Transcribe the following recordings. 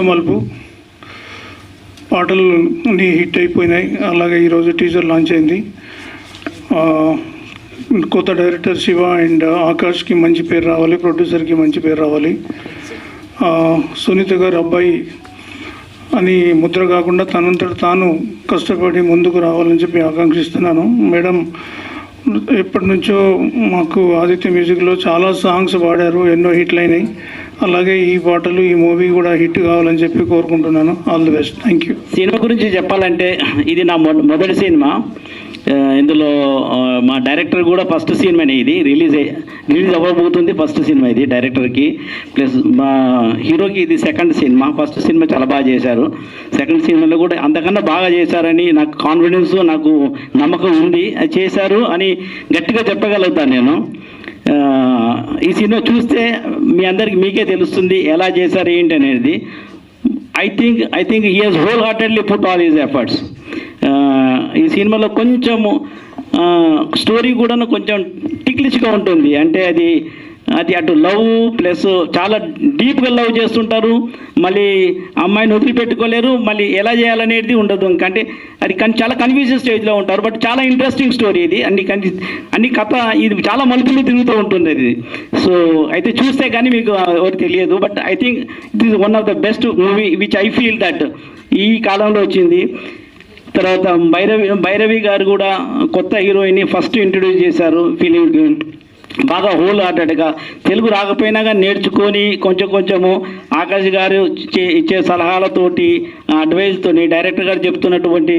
మలుపు పాటలు అన్నీ హిట్ అయిపోయినాయి. అలాగే ఈరోజు టీజర్ లాంచ్ అయింది. కొత్త డైరెక్టర్ శివ అండ్ ఆకాష్కి మంచి పేరు రావాలి, ప్రొడ్యూసర్కి మంచి పేరు రావాలి. సునీత గారు అబ్బాయి అని ముద్ర కాకుండా తనంతట తాను కష్టపడి ముందుకు రావాలని చెప్పి ఆకాంక్షిస్తున్నాను. మేడం ఎప్పటి నుంచో మాకు ఆదిత్య మ్యూజిక్లో చాలా సాంగ్స్ పాడారు, ఎన్నో హిట్లు అయినాయి. అలాగే ఈ పాటలు, ఈ మూవీ కూడా హిట్ కావాలని చెప్పి కోరుకుంటున్నాను. All the best. Thank you. Cinema గురించి చెప్పాలంటే ఇది నా మొదటి సినిమా. ఇందులో మా డైరెక్టర్ కూడా ఫస్ట్ సినిమానే, ఇది రిలీజ్ అవ్వబోతుంది. ఫస్ట్ సినిమా ఇది డైరెక్టర్కి, ప్లస్ మా హీరోకి ఇది సెకండ్ సినిమా. ఫస్ట్ సినిమా చాలా బాగా చేశారు, సెకండ్ సినిమాలో కూడా అంతకన్నా బాగా చేశారని నాకు కాన్ఫిడెన్స్, నాకు నమ్మకం ఉంది. చేశారు అని గట్టిగా చెప్పగలుగుతాను నేను. ఈ సినిమా చూస్తే మీ అందరికి మీకే తెలుస్తుంది ఎలా చేశారు ఏంటి అనేది. I think he has whole heartedly put all his efforts. ఈ సినిమాలో కొంచెము స్టోరీ కూడా కొంచెం టిక్లిష్గా ఉంటుంది. అంటే అది అటు లవ్ ప్లస్ చాలా డీప్గా లవ్ చేస్తుంటారు, మళ్ళీ అమ్మాయిని వదిలిపెట్టుకోలేరు, మళ్ళీ ఎలా చేయాలనేది ఉండదు. అంటే అది చాలా కన్ఫ్యూజన్ స్టేజ్లో ఉంటారు. బట్ చాలా ఇంట్రెస్టింగ్ స్టోరీ ఇది. అన్ని కథ ఇది చాలా మలుపులు తిరుగుతూ ఉంటుంది అది. సో అయితే చూస్తే కానీ మీకు ఎవరికి తెలియదు. But I think it is one of the best movie which I feel that ఈ కాలంలో వచ్చింది. తర్వాత భైరవి గారు కూడా కొత్త హీరోయిన్ని ఫస్ట్ ఇంట్రడ్యూస్ చేశారు ఫిలింకి. బాగా హోల్ హార్టెడ్గా తెలుగు రాకపోయినా కానీ నేర్చుకొని కొంచెము ఆకాష్ గారు ఇచ్చే సలహాలతోటి, అడ్వైజ్తోని, డైరెక్టర్ గారు చెప్తున్నటువంటి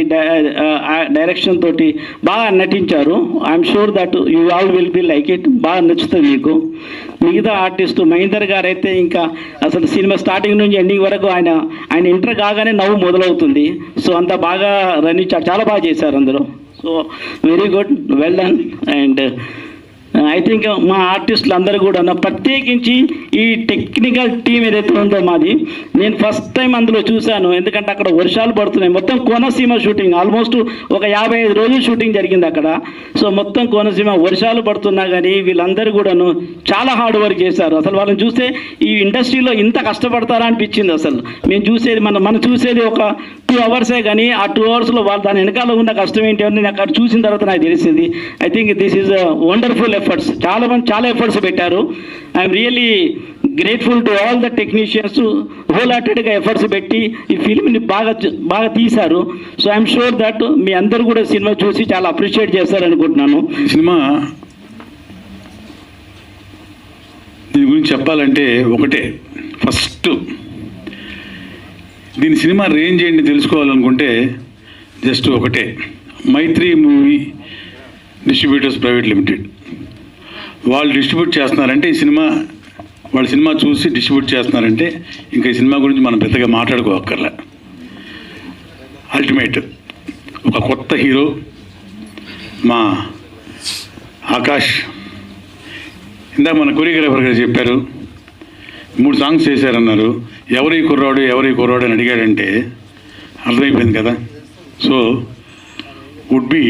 డైరెక్షన్ తోటి బాగా నటించారు. I'm sure that you all will be like it. బాగా నచ్చుతుంది మీకు. మిగతా ఆర్టిస్టు మహేందర్ గారు అయితే ఇంకా అసలు సినిమా స్టార్టింగ్ నుంచి ఎండింగ్ వరకు ఆయన ఎంటర్ కాగానే నవ్వు మొదలవుతుంది. సో అంత బాగా రన్నించారు, చాలా బాగా చేశారు అందరూ. So very good, well done. And I think మా ఆర్టిస్టులు అందరూ కూడా ప్రత్యేకించి ఈ టెక్నికల్ టీం ఏదైతే ఉందో మాది, నేను ఫస్ట్ టైం అందులో చూశాను. ఎందుకంటే అక్కడ వర్షాలు పడుతున్నాయి. మొత్తం కోనసీమ షూటింగ్, ఆల్మోస్ట్ ఒక 55 రోజులు షూటింగ్ జరిగింది అక్కడ. సో మొత్తం కోనసీమ వర్షాలు పడుతున్నా కానీ వీళ్ళందరూ కూడాను చాలా హార్డ్ వర్క్ చేశారు. అసలు వాళ్ళని చూస్తే ఈ ఇండస్ట్రీలో ఇంత కష్టపడతారా అనిపించింది. అసలు మేము చూసేది మనం చూసేది ఒక 2 అవర్సే, కానీ ఆ 2 అవర్స్లో వాళ్ళు దాని వెనకాల ఉన్న కష్టం ఏంటి అని నేను అక్కడ చూసిన తర్వాత నాకు తెలిసింది. I think this is wonderful efforts. చాలా మంది చాలా ఎఫర్ట్స్ పెట్టారు. I'm really grateful to all the technicians. Whole హార్టెడ్గా ఎఫర్ట్స్ పెట్టి ఈ ఫిల్మ్ని బాగా తీశారు. సో ఐఎమ్ షూర్ దట్ మీ అందరూ కూడా సినిమా చూసి చాలా అప్రిషియేట్ చేస్తారనుకుంటున్నాను. సినిమా దీని గురించి చెప్పాలంటే ఒకటే, ఫస్ట్ దీని సినిమా రేంజ్ ఏంటి తెలుసుకోవాలనుకుంటే జస్ట్ ఒకటే, మైత్రి మూవీ డిస్ట్రిబ్యూటర్స్ ప్రైవేట్ లిమిటెడ్ వాళ్ళు డిస్ట్రిబ్యూట్ చేస్తున్నారంటే ఈ సినిమా, వాళ్ళ సినిమా చూసి డిస్ట్రిబ్యూట్ చేస్తున్నారంటే ఇంకా ఈ సినిమా గురించి మనం పెద్దగా మాట్లాడుకోవక్కర్లే. అల్టిమేట్ ఒక కొత్త హీరో మా ఆకాష్. ఇందాక మన కొరియోగ్రాఫర్ గారు చెప్పారు 3 సాంగ్స్ చేశారన్నారు. ఎవరి కుర్రాడు అని అడిగాడంటే అర్థమైపోయింది కదా. So would be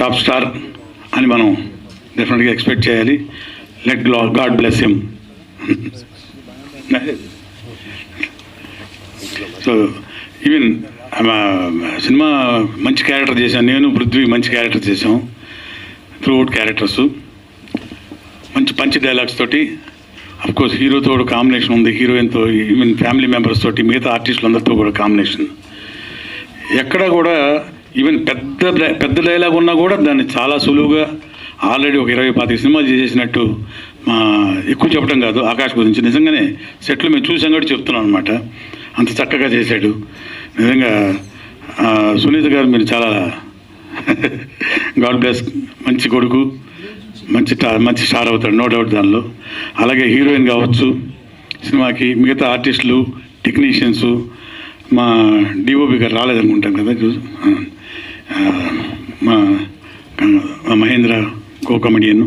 top star అని మనం డెఫినెట్గా ఎక్స్పెక్ట్ చేయాలి. Let God bless him. So even cinema మంచి క్యారెక్టర్ చేశాను నేను, పృథ్వీ మంచి క్యారెక్టర్ చేసాం. త్రూఅవుట్ క్యారెక్టర్స్ మంచి డైలాగ్స్ తోటి. అఫ్కోర్స్ హీరోతో కూడా కాంబినేషన్ ఉంది, హీరోయిన్తో, ఈవెన్ ఫ్యామిలీ మెంబర్స్ తోటి, మిగతా ఆర్టిస్టులందరితో కూడా కాంబినేషన్. ఎక్కడ కూడా ఈవెన్ పెద్ద డైలాగ్ ఉన్నా కూడా దాన్ని చాలా సులువుగా ఆల్రెడీ ఒక 20-25 సినిమాలు చేసేసినట్టు. ఎక్కువ చెప్పడం కాదు ఆకాష్ గురించి, నిజంగానే సెట్లు మేము చూసాం కూడా చెప్తున్నాం అనమాట. అంత చక్కగా చేశాడు నిజంగా. సునీత గారు మీరు చాలా గాడ్ బ్లెస్, మంచి కొడుకు, మంచి స్టార్ అవుతాడు, నో డౌట్ దానిలో. అలాగే హీరోయిన్ కావచ్చు సినిమాకి, మిగతా ఆర్టిస్టులు, టెక్నీషియన్స్, మా డిఓపి గారు రాలేదనుకుంటాం కదా, మా మహేంద్ర కో కమెడియన్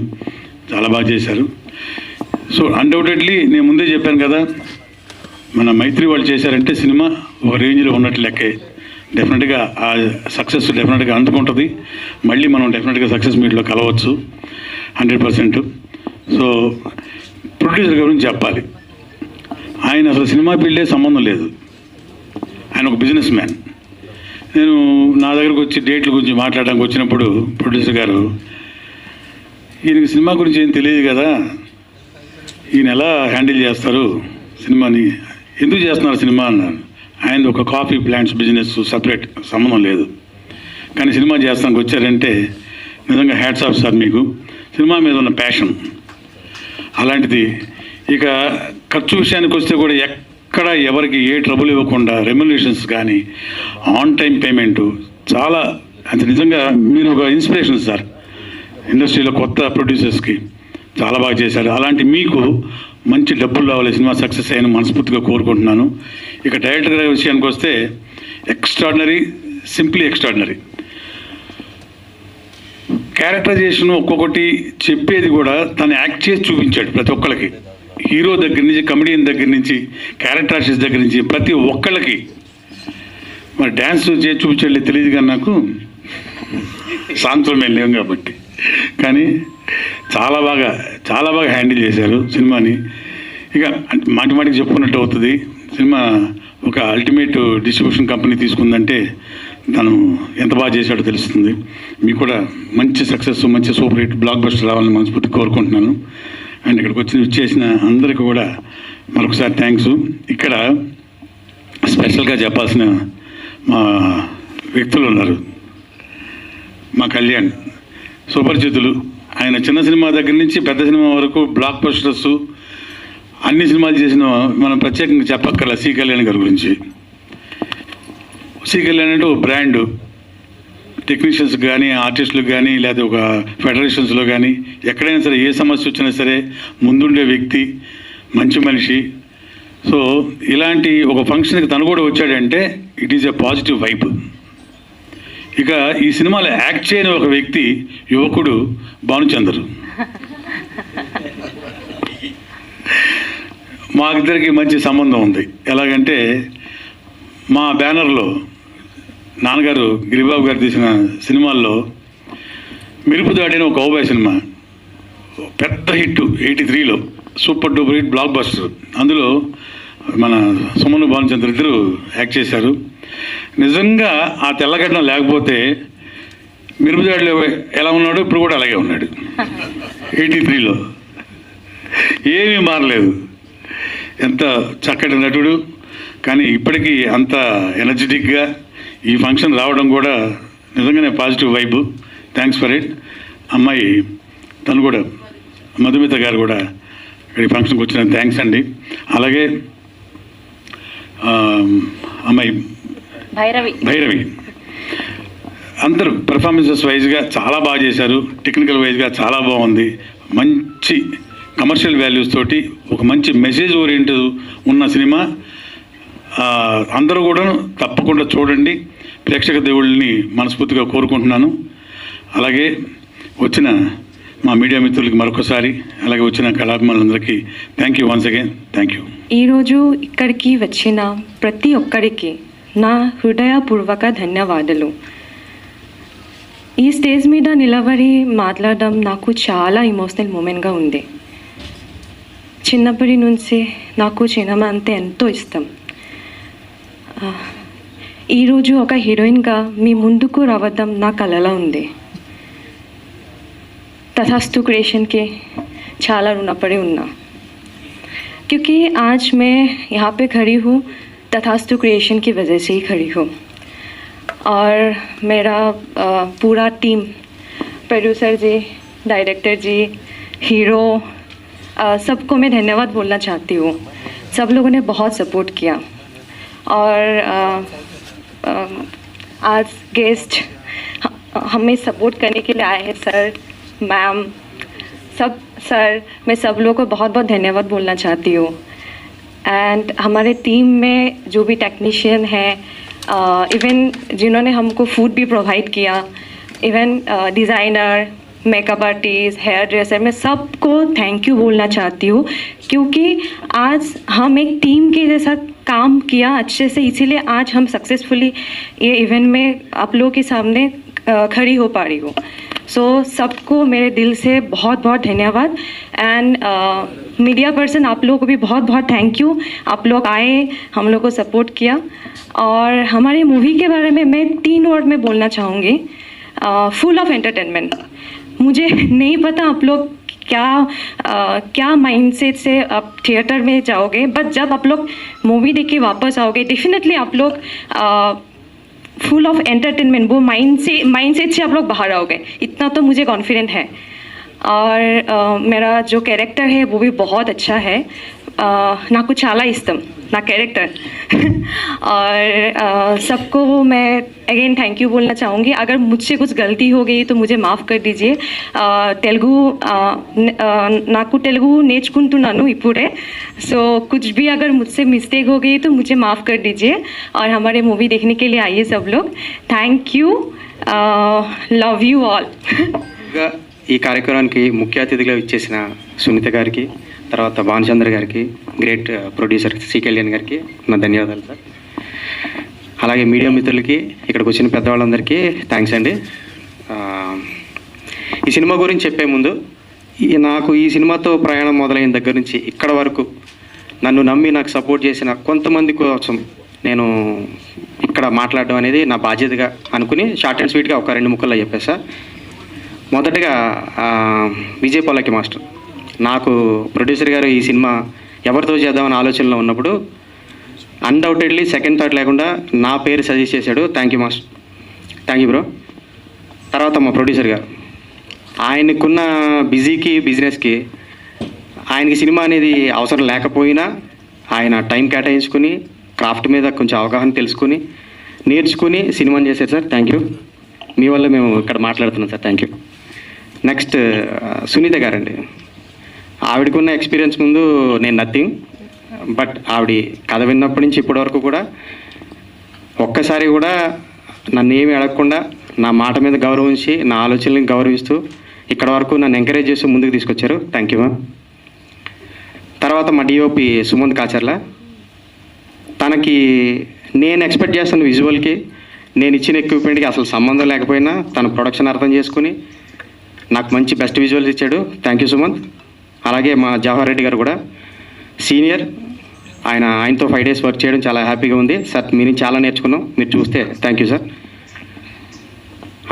చాలా బాగా చేశారు. సో అన్డౌటెడ్లీ నేను ముందే చెప్పాను కదా, మన మైత్రి వాళ్ళు చేశారంటే సినిమా ఒక రేంజ్లో ఉన్నట్టు లెక్కే. డెఫినెట్గా ఆ సక్సెస్ డెఫినెట్గా అందుకుంటుంది. మళ్ళీ మనం డెఫినెట్గా సక్సెస్ మీట్లో కలవచ్చు 100%. సో ప్రొడ్యూసర్ గురించి చెప్పాలి. ఆయన అసలు సినిమా ఫీల్డే సంబంధం లేదు, ఆయన ఒక బిజినెస్ మ్యాన్. నేను నా దగ్గరకు వచ్చి డేట్ల గురించి మాట్లాడడానికి వచ్చినప్పుడు ప్రొడ్యూసర్ గారు, ఈయనకి సినిమా గురించి ఏం తెలియదు కదా, ఈయన ఎలా హ్యాండిల్ చేస్తారు సినిమాని, ఎందుకు చేస్తున్నారు సినిమా అన్నారు. ఆయన ఒక కాఫీ ప్లాంట్స్ బిజినెస్ సపరేట్, సంబంధం లేదు. కానీ సినిమా చేస్తానికి వచ్చారంటే నిజంగా హ్యాట్స్ ఆఫ్ సార్, మీకు సినిమా మీద ఉన్న ప్యాషన్ అలాంటిది. ఇక ఖర్చు విషయానికి వస్తే కూడా ఎక్కడ ఎవరికి ఏ ట్రబుల్ ఇవ్వకుండా రెమ్యునరేషన్స్ కానీ ఆన్ టైం పేమెంటు చాలా, అంటే నిజంగా మీరు ఒక ఇన్స్పిరేషన్ సార్ ఇండస్ట్రీలో కొత్త ప్రొడ్యూసర్స్కి, చాలా బాగా చేశారు. అలాంటి మీకు మంచి డబ్బులు రావాలి, సినిమా సక్సెస్ అయ్యని మనస్ఫూర్తిగా కోరుకుంటున్నాను. ఇక డైరెక్టర్ గారి విషయానికి వస్తే ఎక్స్ట్రాడినరీ, సింప్లీ ఎక్స్ట్రాడినరీ. క్యారెక్టరైజేషన్ ఒక్కొక్కటి చెప్పేది కూడా తను యాక్ట్ చేసి చూపించాడు ప్రతి ఒక్కరికి, హీరో దగ్గర నుంచి, కమెడియన్ దగ్గర నుంచి, క్యారెక్టర్ ఆర్టిస్ట్ దగ్గర నుంచి ప్రతి ఒక్కళ్ళకి. మరి డ్యాన్స్ చేసి చూపించాడు తెలియదు కానీ నాకు, సాంత్వం లేవు కాబట్టి. కానీ చాలా బాగా హ్యాండిల్ చేశారు సినిమాని. ఇక మాటి మాటికి చెప్పుకున్నట్టు అవుతుంది, సినిమా ఒక అల్టిమేట్ డిస్ట్రిబ్యూషన్ కంపెనీ తీసుకుందంటే తను ఎంత బాగా చేశాడో తెలుస్తుంది. మీకు కూడా మంచి సక్సెస్, మంచి సూపర్ హిట్ బ్లాక్ బస్టర్ రావాలని మనస్ఫూర్తి కోరుకుంటున్నాను. అండ్ ఇక్కడికి వచ్చేసిన అందరికీ కూడా మరొకసారి థ్యాంక్స్. ఇక్కడ స్పెషల్గా చెప్పాల్సిన మా వ్యక్తులు ఉన్నారు. మా కళ్యాణ్ సుపరిచితులు, ఆయన చిన్న సినిమా దగ్గర నుంచి పెద్ద సినిమా వరకు బ్లాక్ బస్టర్స్ అన్ని సినిమాలు చేసిన, మనం ప్రత్యేకంగా చెప్పక్కర్ల సి కళ్యాణ్ గారి గురించి. సి కళ్యాణ్ అంటే ఒక బ్రాండు, టెక్నీషియన్స్ కానీ, ఆర్టిస్టులకు కానీ, లేదా ఒక ఫెడరేషన్స్లో కానీ ఎక్కడైనా సరే ఏ సమస్య వచ్చినా సరే ముందుండే వ్యక్తి, మంచి మనిషి. సో ఇలాంటి ఒక ఫంక్షన్కి తను కూడా వచ్చాడంటే it is a positive vibe. ఇక ఈ సినిమాలో యాక్ట్ చేయని ఒక వ్యక్తి, యువకుడు భానుచందర్. మా ఇద్దరికి మంచి సంబంధం ఉంది. ఎలాగంటే మా బ్యానర్లో నాన్నగారు గిరిబాబు గారు తీసిన సినిమాల్లో మిరుపుదాడి అని ఒక కౌబాయ్ సినిమా పెద్ద హిట్ 83లో, super duper hit, blockbuster. అందులో మన సుమన్ భానుచంద్ర ఇద్దరు యాక్ట్ చేశారు. నిజంగా ఆ తెల్లగడ్డం లేకపోతే మిరుపుదాడిలో ఎలా ఉన్నాడు ఇప్పుడు కూడా అలాగే ఉన్నాడు. 83లో ఏమీ మారలేదు. ఎంత చక్కటి నటుడు, కానీ ఇప్పటికీ అంత ఎనర్జెటిక్గా ఈ ఫంక్షన్ రావడం కూడా నిజంగానే positive vibe. Thanks for it. అమ్మాయి తను కూడా, మధుమిత గారు కూడా ఈ ఫంక్షన్కి వచ్చిన థ్యాంక్స్ అండి. అలాగే అమ్మాయి భైరవి, అందరూ పెర్ఫార్మెన్సెస్ వైజ్గా చాలా బాగా చేశారు, టెక్నికల్ వైజ్గా చాలా బాగుంది. మంచి కమర్షియల్ వాల్యూస్ తోటి ఒక మంచి మెసేజ్ ఓరియంటెడ్ ఉన్న సినిమా. అందరూ కూడా తప్పకుండా చూడండి. ప్రేక్షక దేవుళ్ళని మనస్ఫూర్తిగా కోరుకుంటున్నాను. అలాగే వచ్చిన మా మీడియా మిత్రులకి మరొకసారి, అలాగే వచ్చిన కళాభిమానులందరికీ thank you once again. Thank you. ఈరోజు ఇక్కడికి వచ్చిన ప్రతి ఒక్కరికి నా హృదయపూర్వక ధన్యవాదాలు. ఈ స్టేజ్ మీద నిలబడి మాట్లాడడం నాకు చాలా ఎమోషనల్ మూమెంట్గా ఉంది. చిన్నప్పటి నుంచి నాకు సినిమా అంటే ఎంతో ఇష్టం. ఈరోజు ఒక హీరోయిన్గా మీ ముందుకు రావడం నా కలలా ఉంది. तथास्तु क्रिएशन के చాలా రుణపడి ఉన్నా. क्योंकि आज मैं यहाँ पे खड़ी हूँ तथास्तु क्रिएशन की वजह से ही खड़ी हूँ. और मेरा पूरा टीम, प्रोड्यूसर जी, डायरेक्टर जी, हीरो, सबको मैं धन्यवाद बोलना चाहती हूँ. सब लोगों ने बहुत सपोर्ट किया. और आज गेस्ट हमें सपोर्ट करने के लिए आए हैं सर, मैम, सब सर, मैं सब लोगों को बहुत बहुत धन्यवाद बोलना चाहती हूँ. एंड हमारे टीम में जो भी टेक्नीशियन हैं, इवन जिन्होंने हमको फूड भी प्रोवाइड किया, even designer, makeup artist, hair dresser, मैं सबको थैंक यू बोलना चाहती हूँ. क्योंकि आज हम एक टीम के जैसा काम किया अच्छे से, इसीलिए आज हम सक्सेसफुली ये इवेंट में आप लोगों के सामने खड़ी हो पा रही हूँ. सो सबको मेरे दिल से बहुत बहुत धन्यवाद. एंड मीडिया पर्सन आप लोगों को भी बहुत बहुत थैंक यू। आप लोग आए, हम लोग को सपोर्ट किया। और हमारी मूवी के बारे में मैं 3 वर्ड में बोलना चाहूँगी, फुल ऑफ एंटरटेनमेंट। मुझे नहीं पता आप लोग क्या माइंडसेट से आप थिएटर में जाओगे, बट जब आप लोग मूवी देख के वापस आओगे डेफिनेटली आप लोग फुल ऑफ एंटरटेनमेंट, वो माइंडसेट से आप लोग बाहर आओगे, इतना तो मुझे कॉन्फिडेंट है। और मेरा जो कैरेक्टर है वो भी बहुत अच्छा है, నాకు చాలా ఇష్టం నా క్యారెక్టర్। और सबको मैं अगेन थैंक यू बोलना चाहूँगी। अगर मुझसे कुछ गलती हो गई तो मुझे माफ़ कर दीजिए। तेलुगु నాకు తెలుగు నేర్చుకుంటున్నాను ఇప్పుడే, सो कुछ भी अगर मुझसे मिस्टेक हो गई तो मुझे माफ़ कर दीजिए। और हमारे मूवी देखने के लिए आइए सब लोग। Thank you, love you all. ఈ కార్యక్రమానికి ముఖ్య అతిథిగా ఇచ్చేసిన సునీత గారికి, తర్వాత భానుచంద్ర గారికి, గ్రేట్ ప్రొడ్యూసర్ సి కళ్యాణ్ గారికి నా ధన్యవాదాలు సార్. అలాగే మీడియా మిత్రులకి, ఇక్కడికి వచ్చిన పెద్దవాళ్ళందరికీ థ్యాంక్స్ అండి. ఈ సినిమా గురించి చెప్పే ముందు, నాకు ఈ సినిమాతో ప్రయాణం మొదలైన దగ్గర నుంచి ఇక్కడ వరకు నన్ను నమ్మి నాకు సపోర్ట్ చేసిన కొంతమంది కోసం నేను ఇక్కడ మాట్లాడడం అనేది నా బాధ్యతగా అనుకుని షార్ట్ అండ్ స్వీట్గా ఒక 2 ముక్కల్లో చెప్పేసా. మొదటగా విజయ్ పల్లకి మాస్టర్, నాకు ప్రొడ్యూసర్ గారు ఈ సినిమా ఎవరితో చేద్దామని ఆలోచనలో ఉన్నప్పుడు అన్డౌటెడ్లీ సెకండ్ థాట్ లేకుండా నా పేరు సజెస్ట్ చేశాడు. Thank you master, thank you bro. తర్వాత మా ప్రొడ్యూసర్ గారు, ఆయనకున్న బిజీకి బిజినెస్కి ఆయనకి సినిమా అనేది అవసరం లేకపోయినా ఆయన టైం కేటాయించుకుని క్రాఫ్ట్ మీద కొంచెం అవగాహన తెలుసుకుని నేర్చుకుని సినిమాని చేశారు సార్. థ్యాంక్ యూ, మీ వల్ల మేము ఇక్కడ మాట్లాడుతున్నాం sir. Thank you. Next Sunitha గారండి, ఆవిడకున్న ఎక్స్పీరియన్స్ ముందు నేను నథింగ్, బట్ ఆవిడ కథ విన్నప్పటి నుంచి ఇప్పటివరకు కూడా ఒక్కసారి కూడా నన్ను ఏమి అడగకుండా నా మాట మీద గౌరవించి నా ఆలోచనలకు గౌరవిస్తూ ఇక్కడ వరకు నన్ను ఎంకరేజ్ చేస్తూ ముందుకు తీసుకొచ్చారు. Thank you ma'am. తర్వాత మా డిఓపి సుమంత్ కాచర్ల, తనకి నేను ఎక్స్పెక్ట్ చేస్తున్న విజువల్కి నేను ఇచ్చిన ఎక్విప్మెంట్కి అసలు సంబంధం లేకపోయినా తన ప్రొడక్షన్ అర్థం చేసుకుని నాకు మంచి బెస్ట్ విజువల్స్ ఇచ్చాడు. Thank you Sumanth. అలాగే మా జవహర్ రెడ్డి గారు కూడా సీనియర్, ఆయనతో 5 days వర్క్ చేయడం చాలా హ్యాపీగా ఉంది సార్. మీరు చాలా నేర్చుకున్నాం, మీరు చూస్తే థ్యాంక్ యూ సార్.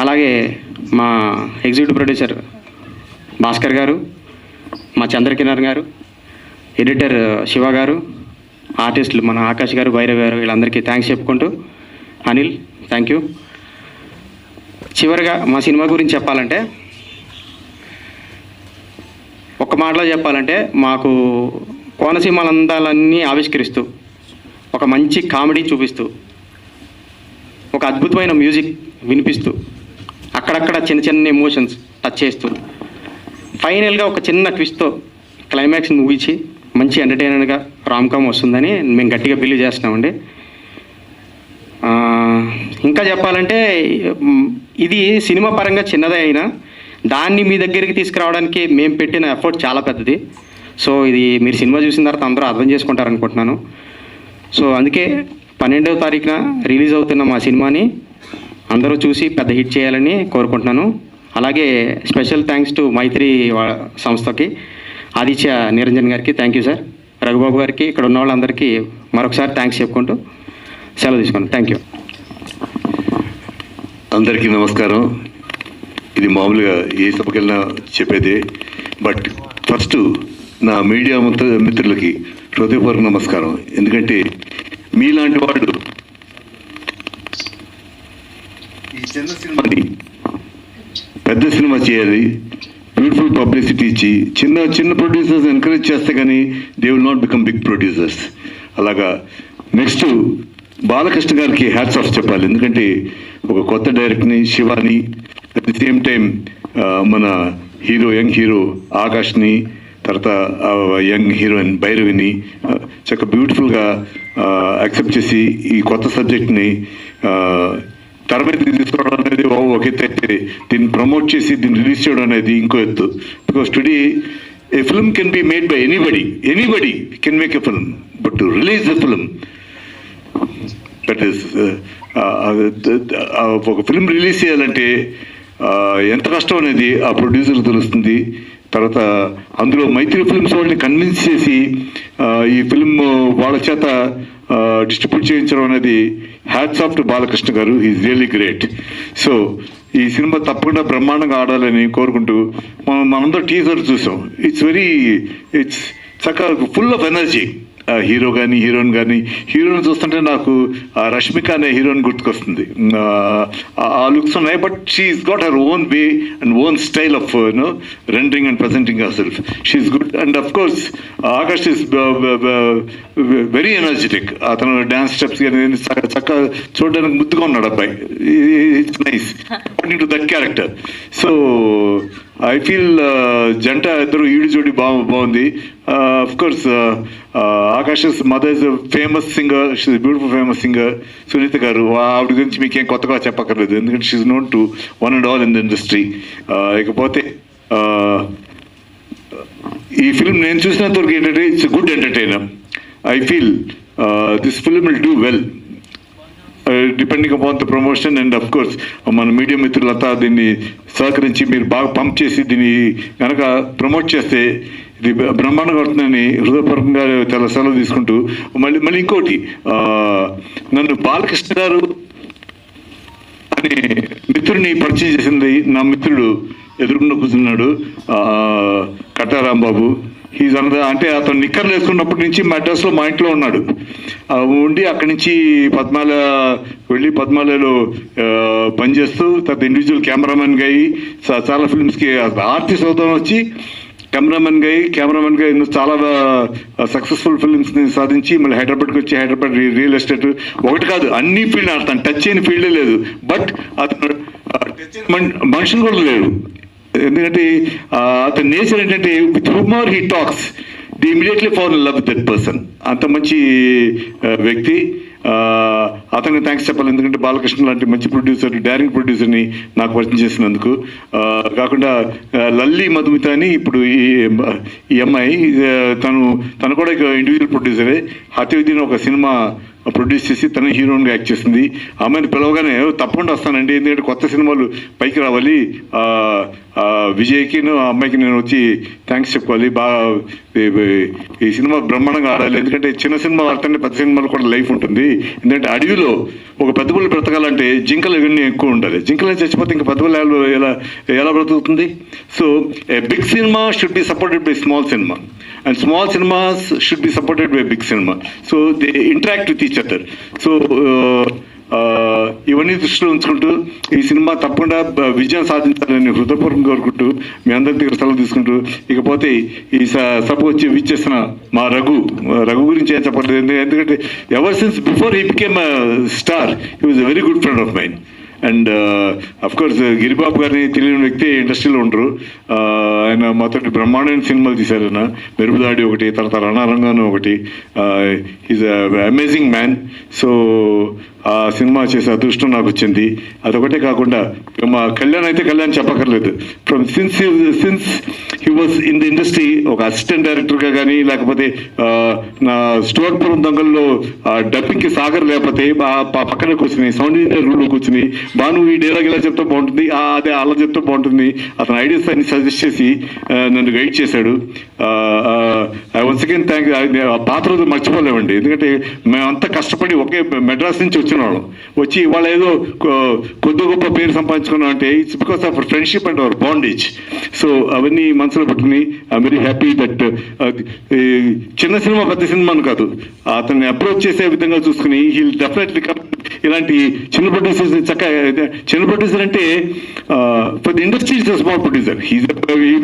అలాగే మా ఎగ్జిక్యూటివ్ ప్రొడ్యూసర్ భాస్కర్ గారు, మా చంద్రకిరణ్ గారు, ఎడిటర్ శివ గారు, ఆర్టిస్టులు మన ఆకాష్ గారు, భైరవ్ గారు, వీళ్ళందరికీ థ్యాంక్స్ చెప్పుకుంటూ, అనిల్ థ్యాంక్ యూ. చివరిగా మా సినిమా గురించి చెప్పాలంటే, ఒక్క మాటలో చెప్పాలంటే, మాకు కోనసీమల అందాలన్నీ ఆవిష్కరిస్తూ ఒక మంచి కామెడీ చూపిస్తూ ఒక అద్భుతమైన మ్యూజిక్ వినిపిస్తూ అక్కడక్కడ చిన్న చిన్న ఎమోషన్స్ టచ్ చేస్తూ ఫైనల్గా ఒక చిన్న ట్విస్ట్తో క్లైమాక్స్ ముగించి మంచి ఎంటర్టైనర్గా రామ్కామ్ వస్తుందని మేము గట్టిగా బిలీవ్ చేస్తున్నామండి. ఇంకా చెప్పాలంటే, ఇది సినిమా పరంగా చిన్నదే అయినా దాన్ని మీ దగ్గరికి తీసుకురావడానికి మేము పెట్టిన ఎఫర్ట్ చాలా పెద్దది. సో ఇది మీరు సినిమా చూసిన తర్వాత అందరూ అర్థం చేసుకుంటారనుకుంటున్నాను. సో అందుకే 12వ తారీఖున రిలీజ్ అవుతున్న మా సినిమాని అందరూ చూసి పెద్ద హిట్ చేయాలని కోరుకుంటున్నాను. అలాగే స్పెషల్ థ్యాంక్స్ టు మైత్రి సంస్థకి, ఆదిత్య నిరంజన్ గారికి థ్యాంక్ యూ సార్, రఘుబాబు గారికి, ఇక్కడ ఉన్న వాళ్ళందరికీ మరొకసారి థ్యాంక్స్ చెప్పుకుంటూ సెలవు తీసుకున్నాను. Thank you. అందరికీ నమస్కారం. ఇది మామూలుగా ఏ సభకెళ్ళినా చెప్పేదే, బట్ ఫస్ట్ నా మీడియా మిత్రులకి హృదయపూర్వక నమస్కారం. ఎందుకంటే మీలాంటి వాళ్ళు ఈ చిన్న సినిమాని పెద్ద సినిమా చేయాలి, బ్యూటిఫుల్ పబ్లిసిటీ ఇచ్చి చిన్న ప్రొడ్యూసర్స్ ఎంకరేజ్ చేస్తే కానీ they will not become big producers. అలాగా నెక్స్ట్ బాలకృష్ణ గారికి హ్యాట్స్ ఆఫ్ చెప్పాలి. ఎందుకంటే ఒక కొత్త డైరెక్టర్ని, Shivani, at the same time మన యంగ్ హీరో ఆకాష్ని, తర్వాత యంగ్ హీరోయిన్ భైరవిని చక్కగా బ్యూటిఫుల్గా యాక్సెప్ట్ చేసి ఈ కొత్త సబ్జెక్ట్ని తెర మీద తీసుకోవడం అనేది ఒక ఎత్తు అయితే, దీన్ని ప్రమోట్ చేసి దీన్ని రిలీజ్ చేయడం అనేది ఇంకో ఎత్తు. Because today a film can be made by anybody can make a film, but to release the film that is ఒక ఫిల్మ్ రిలీజ్ చేయాలంటే ఎంత కష్టం అనేది ఆ ప్రొడ్యూసర్కి తెలుస్తుంది. తర్వాత అందులో మైత్రి ఫిల్మ్స్ వాళ్ళని కన్విన్స్ చేసి ఈ ఫిల్మ్ వాళ్ళ చేత డిస్ట్రిబ్యూట్ చేయించడం అనేది హ్యాట్స్ ఆఫ్ టు బాలకృష్ణ గారు. Is really great. సో ఈ సినిమా తప్పకుండా బ్రహ్మాండంగా ఆడాలని కోరుకుంటూ మనందరూ టీజర్ చూసాం. ఇట్స్ చక్కగా ఫుల్ ఆఫ్ ఎనర్జీ. హీరో కానీ హీరోయిన్ కానీ, హీరోయిన్ చూస్తుంటే నాకు రష్మిక అనే హీరోయిన్ గుర్తుకొస్తుంది. ఆ లుక్స్ ఉన్నాయి, but she's got her own way and own style of rendering and presenting her self. She's good. And of course Akash is very energetic. అతను dance steps కానీ చక్కగా చూడడానికి ముద్దుగా ఉన్నాడు అబ్బాయి. It's nice according to that character. So I feel జంట ఇద్దరు ఈడు జోడి బాగుంది. Of course Akash mother is famous singer, she is beautiful famous singer. Sunitha గారు, ఆవిడ గురించి మీకేం కొత్తగా చెప్పక్కర్లేదు, ఎందుకంటే she is known to one and all in the industry. ఇకపోతే ఈ ఫిల్మ్ నేను చూసినంతవరకు ఏంటంటే it's good entertainer. I feel this film will do well depending upon the promotion. And of course మన మీడియా మిత్రులంతా దీన్ని సహకరించి మీరు బాగా పంప్ చేసి దీన్ని కనుక ప్రమోట్ చేస్తే ఇది బ్రహ్మాండంగా అవుతుందని హృదయపూర్వకంగా చాలా సెలవు తీసుకుంటూ, మళ్ళీ ఇంకోటి, నన్ను బాలకృష్ణ గారు అనే మిత్రుడిని పరిచయం చేసింది నా మిత్రుడు ఎదురుకుండా కూర్చున్నాడు, కట్టారాంబాబు. He's another. అంటే అతను నిక్కర్లు వేసుకున్నప్పటి నుంచి మద్రాసులో మా ఇంట్లో ఉన్నాడు. ఉండి అక్కడి నుంచి పద్మాలలో పనిచేస్తూ తర్వాత ఇండివిజువల్ కెమెరామెన్గా అయ్యి చాలా ఫిల్మ్స్కి ఆర్టిస్ట్ అవుతాం వచ్చి కెమెరామెన్గా ఎన్నో చాలా సక్సెస్ఫుల్ ఫిల్మ్స్ని సాధించి మళ్ళీ హైదరాబాద్కి వచ్చి హైదరాబాద్ రియల్ ఎస్టేట్ ఒకటి కాదు అన్ని ఫీల్డ్ ఆడతాను. టచ్ అయిన ఫీల్డే లేదు. బట్ అతను మనుషులు కూడా లేరు. ఎందుకంటే అతని నేచర్ ఏంటంటే with humour he talks they immediately fall in love with that person. అంత మంచి వ్యక్తి. అతనికి థ్యాంక్స్ చెప్పాలి, ఎందుకంటే బాలకృష్ణ లాంటి మంచి ప్రొడ్యూసర్, డైరెక్ట్ ప్రొడ్యూసర్ని నాకు పరిచయం చేసినందుకు. కాకుండా లల్లి మధుమిత అని ఇప్పుడు ఈ అమ్మాయి, తను కూడా ఇండివిజువల్ ప్రొడ్యూసరే. హత్యవిధిని ఒక సినిమా ప్రొడ్యూస్ చేసి తన హీరోయిన్గా యాక్ట్ చేసింది. అమ్మాయిని పిలవగానే తప్పకుండా వస్తానండి, ఎందుకంటే కొత్త సినిమాలు పైకి రావాలి, విజయ్కి ఆ అమ్మాయికి నేను వచ్చి థ్యాంక్స్ చెప్పుకోవాలి, బాగా ఈ సినిమా బ్రహ్మాండంగా ఆడాలి. ఎందుకంటే చిన్న సినిమా ఆడితేనే పెద్ద సినిమాలు కూడా లైఫ్ ఉంటుంది. ఎందుకంటే అడవిలో ఒక పెద్ద పుల్లి బ్రతకాలంటే జింకలు ఇవన్నీ ఎక్కువ ఉండాలి. జింకలు చచ్చిపోతే ఇంకా పెద్ద పుల్లి ఎలా బ్రతుకుతుంది? So a big cinema should be supported by small cinema and small cinemas should be supported by big cinema, so they interact with each other. So ఇవన్నీ దృష్టిలో ఉంచుకుంటూ ఈ సినిమా తప్పకుండా విజయం సాధించాలని హృదయపూర్వకంగా కోరుకుంటూ మీ అందరి దగ్గర సెలవు తీసుకుంటూ, ఇకపోతే ఈ సభ వచ్చి విచ్చేసిన మా రఘు గురించి ఏం చెప్పలేదు. ఎందుకంటే ever since before he became star he was a very good friend of mine. And of course Giribabu గారిని తెలియని వ్యక్తి ఇండస్ట్రీలో ఉండరు. ఆయన మాతోటి బ్రహ్మాండమైన సినిమాలు తీశారు. ఆయన మెరుపుదాడి ఒకటి, తర్వాత రణరంగాను ఒకటి. Is amazing man. సో ఆ సినిమా చేసే అదృష్టం నాకు వచ్చింది. అదొకటే కాకుండా మా కళ్యాణ్ చెప్పక్కర్లేదు. Since he was in the industry ఒక అసిస్టెంట్ డైరెక్టర్గా కానీ, లేకపోతే నా స్టోర్పురం దొంగల్లో డబ్బింగ్కి సాగర్ లేకపోతే పక్కన కూర్చుని సౌండ్ ఇంజనీర్ రూమ్లో కూర్చుని బాను ఈ డైలాగ్ ఇలా చెప్తే బాగుంటుంది, అదే అలా చెప్తే బాగుంటుంది, అతను ఐడియాస్ అన్ని సజెస్ట్ చేసి నన్ను గైడ్ చేశాడు. Once again thank. పాత రోజులు మర్చిపోలేమండి, ఎందుకంటే మేమంతా కష్టపడి ఒకే మెడ్రాస్ నుంచి వచ్చిన వాళ్ళం. వచ్చి ఇవాళ ఏదో కొద్ది గొప్ప పేరు సంపాదించుకున్నాం అంటే it's because of friendship and hour bondage. So అవన్నీ మనసులో పెట్టుకుని ఐఎమ్ వెరీ హ్యాపీ దట్ చిన్న సినిమా పెద్ద సినిమాను కాదు, అతన్ని అప్రోచ్ చేసే విధంగా చూసుకుని హీ విల్ డెఫినెట్లీ కమ్. ఇలాంటి చిన్న ప్రొడ్యూసర్స్ చిన్న ప్రొడ్యూసర్ అంటే for the industry is a small producer. He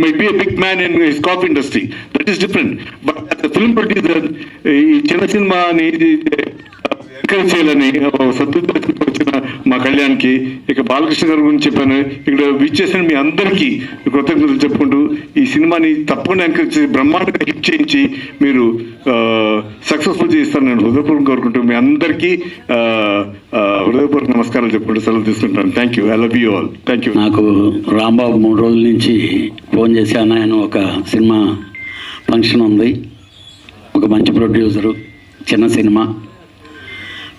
might be a big man in his coffee industry, that is different. But film producer ఈ చిన్న సినిమాని ఎంకరేజ్ చేయాలని సద్దుతో వచ్చిన మా కళ్యాణ్కి, ఇక బాలకృష్ణ గారి గురించి చెప్పాను. ఇక్కడ విచ్చేసిన మీ అందరికీ కృతజ్ఞతలు చెప్పుకుంటూ ఈ సినిమాని తప్పకుండా ఎంకరేజ్ చేసి బ్రహ్మాండంగా హిట్ చేయించి మీరు సక్సెస్ఫుల్ చేస్తాను నేను హృదయపూర్వకంగా కోరుకుంటూ మీ అందరికీ హృదయపూర్వక నమస్కారాలు చెప్పుకుంటూ సెలవు తీసుకుంటాను. Thank you. I love you all. Thank you. నాకు రాంబాబు 3 రోజుల నుంచి ఫోన్ చేశాను. ఆయన ఒక సినిమా ఫంక్షన్ ఉంది, ఒక మంచి ప్రొడ్యూసరు, చిన్న సినిమా,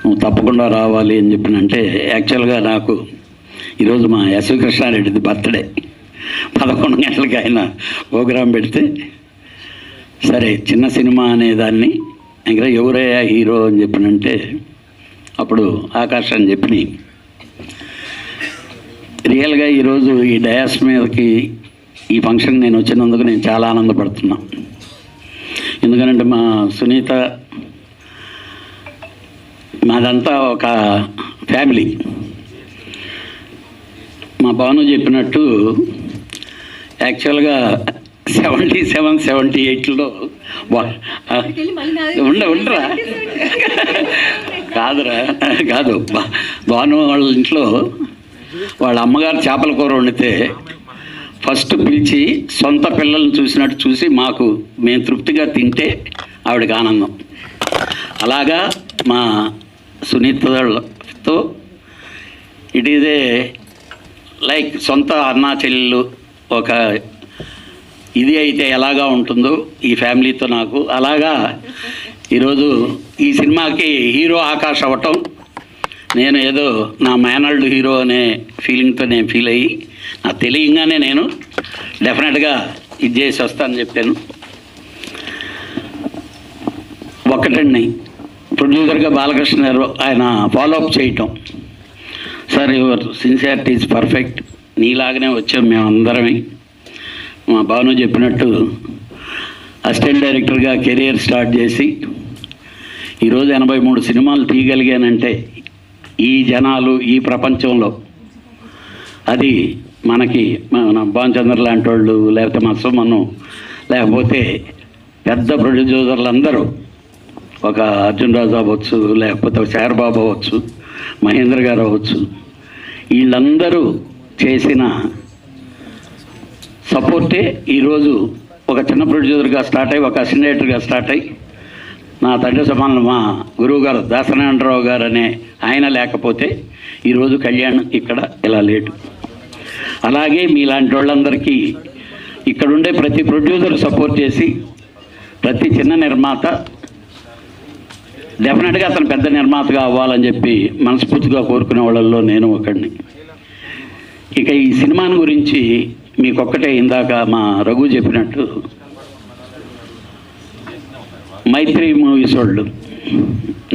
నువ్వు తప్పకుండా రావాలి అని చెప్పినంటే, యాక్చువల్గా నాకు ఈరోజు మా ఎస్వి కృష్ణారెడ్డిది బర్త్డే. 11 గంటలకి ఆయన ప్రోగ్రాం పెడితే సరే చిన్న సినిమా అనేదాన్ని ఇంకా ఎవరయ్యా హీరో అని చెప్పినంటే అప్పుడు ఆకాష్ అని చెప్పి రియల్గా ఈరోజు ఈ డయాస్ మీదకి ఈ ఫంక్షన్ నేను వచ్చినందుకు నేను చాలా ఆనందపడుతున్నా. ఎందుకంటే మా సునీత మాదంతా ఒక ఫ్యామిలీ. మా భాను చెప్పినట్టు యాక్చువల్గా 77, 78లో ఉండరా కాదు భాను వాళ్ళ ఇంట్లో వాళ్ళ అమ్మగారు చేపల కూర వండితే ఫస్ట్ పిలిచి సొంత పిల్లల్ని చూసినట్టు చూసి మేము తృప్తిగా తింటే ఆవిడకి ఆనందం. అలాగా మా సునీతతో ఇట్ ఈజ్ ఏ లైక్ సొంత అన్నా చెల్లెళ్ళు ఒక ఇది అయితే ఎలాగా ఉంటుందో ఈ ఫ్యామిలీతో నాకు అలాగా ఈరోజు ఈ సినిమాకి హీరో ఆకాష్ అవ్వటం నేను ఏదో నా మేనల్డ్ హీరో అనే ఫీలింగ్తో నేను ఫీల్ అయ్యి నా తెలియంగానే నేను డెఫినెట్గా ఇది చేసి వస్తానని చెప్పాను. ఒకటండి ప్రొడ్యూసర్గా బాలకృష్ణ గారు ఆయన ఫాలోఅప్ చేయటం, sir your sincerity is perfect, నీలాగనే వచ్చాం మేమందరమే. మా భాను చెప్పినట్టు అసిస్టెంట్ డైరెక్టర్గా కెరియర్ స్టార్ట్ చేసి ఈరోజు 83 సినిమాలు తీయగలిగానంటే ఈ జనాలు ఈ ప్రపంచంలో అది మనకి మన భానుచంద్ర లాంటి వాళ్ళు లేకపోతే మా సుమను లేకపోతే పెద్ద ప్రొడ్యూసర్లు అందరూ ఒక అర్జున్ రాజు అవ్వచ్చు లేకపోతే శారబాబు అవ్వచ్చు మహేంద్ర గారు అవ్వచ్చు వీళ్ళందరూ చేసిన సపోర్టే ఈరోజు ఒక చిన్న ప్రొడ్యూసర్గా స్టార్ట్ అయ్యి ఒక అసిస్టెంట్ డైరెక్టర్గా స్టార్ట్ అయ్యి నా తండ్రి సమానం మా గురువు గారు దాసనారాయణరావు గారు అనే ఆయన లేకపోతే ఈరోజు కళ్యాణ్ ఇక్కడ ఇలా లేటు. అలాగే మీలాంటి వాళ్ళందరికీ ఇక్కడుండే ప్రతి ప్రొడ్యూసర్ సపోర్ట్ చేసి ప్రతి చిన్న నిర్మాత డెఫినెట్గా అతను పెద్ద నిర్మాతగా అవ్వాలని చెప్పి మనస్ఫూర్తిగా కోరుకునే వాళ్ళల్లో నేను ఒకడిని. ఇక ఈ సినిమాని గురించి మీకొక్కటే ఇందాక మా రఘు చెప్పినట్టు మైత్రి మూవీస్ వాళ్ళు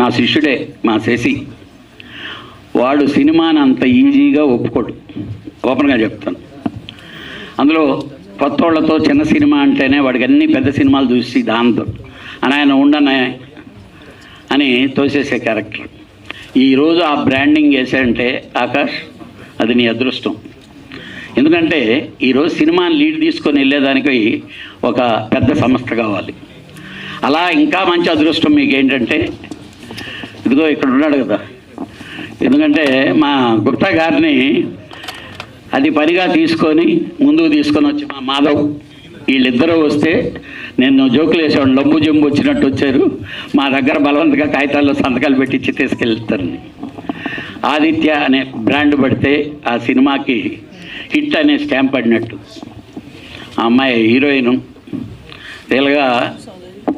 నా శిష్యుడే మా శశి, వాడు సినిమాని అంత ఈజీగా ఒప్పుకోడు, ఓపెన్గా చెప్తాను. అందులో కొత్త వాళ్ళతో చిన్న సినిమా అంటేనే వాడికి అన్ని పెద్ద సినిమాలు చూసి దాంతో అని ఆయన ఉండనే అని తోసేసే క్యారెక్టర్. ఈరోజు ఆ బ్రాండింగ్ వేసాడంటే ఆకాష్ అది నీ అదృష్టం. ఎందుకంటే ఈరోజు సినిమాని లీడ్ తీసుకొని వెళ్ళేదానికి ఒక పెద్ద సంస్థ కావాలి. అలా ఇంకా మంచి అదృష్టం మీకు ఏంటంటే ఇదిగో ఇక్కడ ఉన్నాడు కదా, ఎందుకంటే మా గుప్తా గారిని అది పనిగా తీసుకొని ముందుకు తీసుకొని వచ్చి మా మాధవ్ వీళ్ళిద్దరూ వస్తే నేను జోకులు వేసేవాడు, లంబు జంబు వచ్చినట్టు వచ్చారు మా దగ్గర బలవంతంగా కాగితాల్లో సంతకాలు పెట్టించి తీసుకెళ్తారని. ఆదిత్య అనే బ్రాండ్ పడితే ఆ సినిమాకి హిట్ అనే స్టాంప్ పడినట్టు. ఆ అమ్మాయి హీరోయిన్ రియల్గా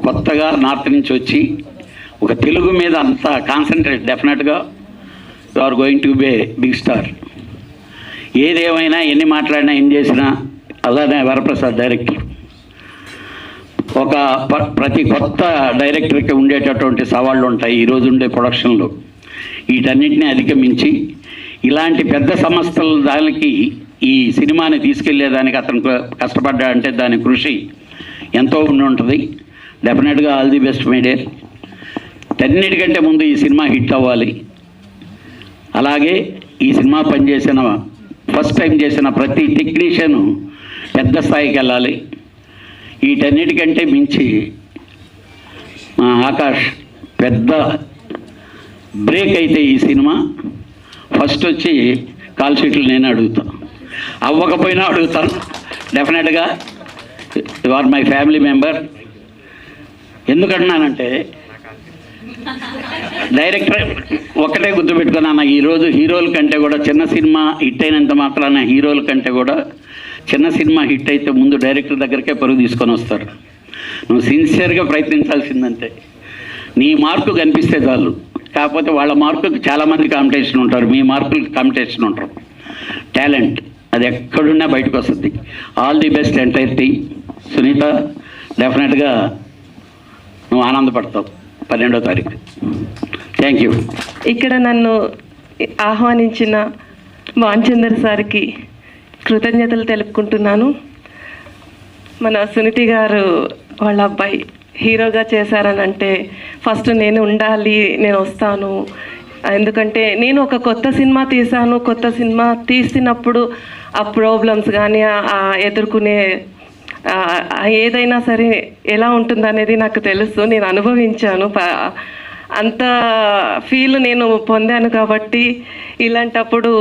కొత్తగా నార్త్ నుంచి వచ్చి ఒక తెలుగు మీద అంత కాన్సన్ట్రేట్, డెఫినెట్గా you are going to be a big star. ఏదేమైనా ఎన్ని మాట్లాడినా ఏం చేసినా అలానే వరప్రసాద్ డైరెక్టర్ ఒక ప్రతి కొత్త డైరెక్టర్కి ఉండేటటువంటి సవాళ్ళు ఉంటాయి ఈరోజు ఉండే ప్రొడక్షన్లో. వీటన్నిటిని అధిగమించి ఇలాంటి పెద్ద సంస్థల దానికి ఈ సినిమాని తీసుకెళ్లేదానికి అతను కష్టపడ్డాడంటే దాని కృషి ఎంతో ఉండి ఉంటుంది. డెఫినెట్గా all the best my dear. అన్నిటికంటే ముందు ఈ సినిమా హిట్ అవ్వాలి. అలాగే ఈ సినిమా పనిచేసిన ఫస్ట్ టైం చేసిన ప్రతి టెక్నీషియను పెద్ద స్థాయికి వెళ్ళాలి. వీటన్నిటికంటే మించి మా ఆకాష్ పెద్ద బ్రేక్ అయితే ఈ సినిమా ఫస్ట్ వచ్చి కాల్ షీట్లు నేను అడుగుతాను, అవ్వకపోయినా అడుగుతాను. Definitely you are my family member. ఎందుకంటున్నానంటే డైరెక్టర్ ఒక్కటే గుర్తుపెట్టుకున్నాను, ఈరోజు హీరోల కంటే కూడా చిన్న సినిమా హిట్ అయినంత మాత్రాన హీరోల కంటే కూడా చిన్న సినిమా హిట్ అయితే ముందు డైరెక్టర్ దగ్గరికే పరుగు తీసుకొని వస్తారు. నువ్వు సిన్సియర్గా ప్రయత్నించాల్సిందంతే. నీ మార్కు కనిపిస్తే చాలు. కాకపోతే వాళ్ళ మార్కుకి చాలామంది కాంపిటీషన్ ఉంటారు, మీ మార్కులకి కాంపిటీషన్ ఉంటారు. టాలెంట్ అది ఎక్కడున్నా బయటకు వస్తుంది. All the best entire team. Sunitha, డెఫినెట్గా నువ్వు ఆనందపడతావు 12వ తారీఖు. Thank you. ఇక్కడ నన్ను ఆహ్వానించిన భానుచందర్ సార్కి కృతజ్ఞతలు తెలుపుకుంటున్నాను. మన సునీతి గారు వాళ్ళ అబ్బాయి హీరోగా చేశారని అంటే ఫస్ట్ నేను ఉండాలి, నేను వస్తాను. ఎందుకంటే నేను ఒక కొత్త సినిమా తీశాను. కొత్త సినిమా తీసినప్పుడు ఆ ప్రాబ్లమ్స్ కానీ ఎదుర్కొనే ఏదైనా సరే ఎలా ఉంటుందనేది నాకు తెలుసు, నేను అనుభవించాను. అంత ఫీల్ నేను పొందాను. కాబట్టి ఇలాంటప్పుడు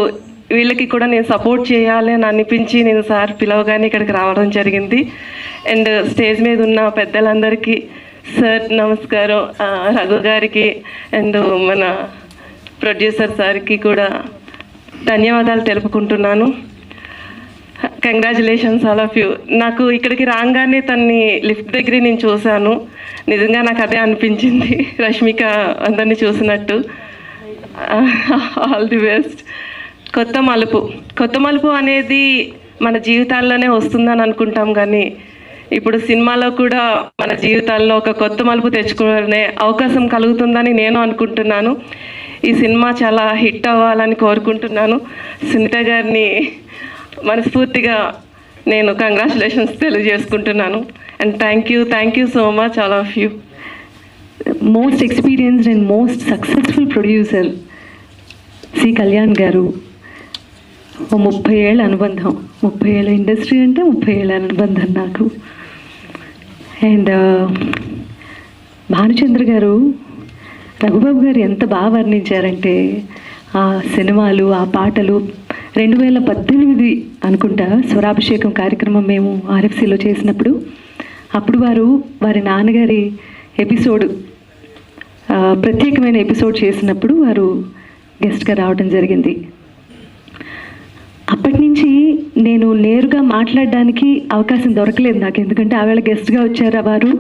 వీళ్ళకి కూడా నేను సపోర్ట్ చేయాలి అని అనిపించి నేను సార్ పిలవగానే ఇక్కడికి రావడం జరిగింది. అండ్ స్టేజ్ మీద ఉన్న పెద్దలందరికీ సార్ నమస్కారం, రఘు గారికి అండ్ మన ప్రొడ్యూసర్ సార్కి కూడా ధన్యవాదాలు తెలుపుకుంటున్నాను. Congratulations all of you. నాకు ఇక్కడికి రాగానే తన్ని లిఫ్ట్ దగ్గర నేను చూశాను. నిజంగా నాకు అదే అనిపించింది, రష్మిక అందరినీ చూసినట్టు. All the best. కొత్త మలుపు అనేది మన జీవితాల్లోనే వస్తుందని అనుకుంటాం, కానీ ఇప్పుడు సినిమాలో కూడా మన జీవితాల్లో ఒక కొత్త మలుపు తెచ్చుకునే అవకాశం కలుగుతుందని నేను అనుకుంటున్నాను. ఈ సినిమా చాలా హిట్ అవ్వాలని కోరుకుంటున్నాను. సునీత గారిని మనస్ఫూర్తిగా నేను కంగ్రాచులేషన్స్ తెలియజేసుకుంటున్నాను. And thank you so much all of you. Most experienced and most successful producer C Kalyan గారు. 30 ఏళ్ళ అనుబంధం, 30 ఏళ్ళ ఇండస్ట్రీ అంటే 30 ఏళ్ళ అనుబంధం నాకు. అండ్ భానుచంద్ర గారు, రఘుబాబు గారు ఎంత బాగా వర్ణించారంటే ఆ సినిమాలు, ఆ పాటలు. 2018 అనుకుంటా స్వరాభిషేకం కార్యక్రమం మేము ఆర్ఎఫ్సిలో చేసినప్పుడు, అప్పుడు వారి నాన్నగారి ఎపిసోడ్, ప్రత్యేకమైన ఎపిసోడ్ చేసినప్పుడు వారు గెస్ట్గా రావడం జరిగింది. అప్పటి నుంచి నేను నేరుగా మాట్లాడడానికి అవకాశం దొరకలేదు నాకు, ఎందుకంటే ఆవేళ గెస్ట్గా వచ్చారు వారు,